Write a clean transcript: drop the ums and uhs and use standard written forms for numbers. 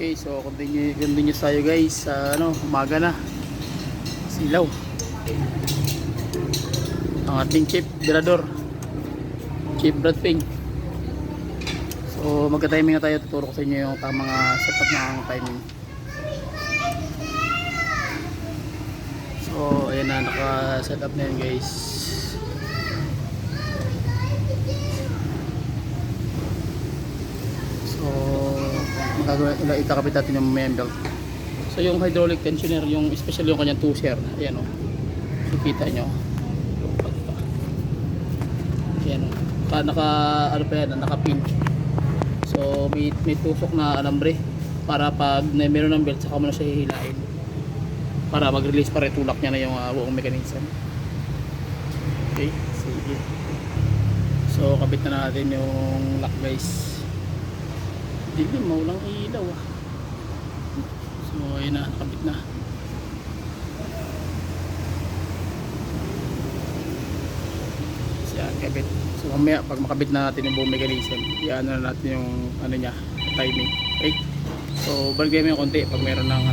Okay, so continue tayo guys sa umaga na. Silaw. Ang ating chief Dirador, Chief Brad Ping. So magka-timing na tayo, tuturo ko sa inyo yung tamang setup ng timing. So ayan na, naka-setup na yun guys. So ikakabit natin yung main belt. So yung hydraulic tensioner, yung special yung kanyang 2-share, ayan o, so kita nyo, ayan o, naka-pin. So may tusok na alambre para pag meron ng belt, saka mo na siya hihilain para mag-release, para itulak niya na yung buong mechanism. Okay, sige. So kabit na natin yung lock guys. Dilim, maulang ilaw ah. So ayun na, nakabit na. Siya, kabit. So mamaya pag makabit na natin yung buong mechanism, iano na natin yung niya, timing. Okay? So balik mo yung konti pag meron ng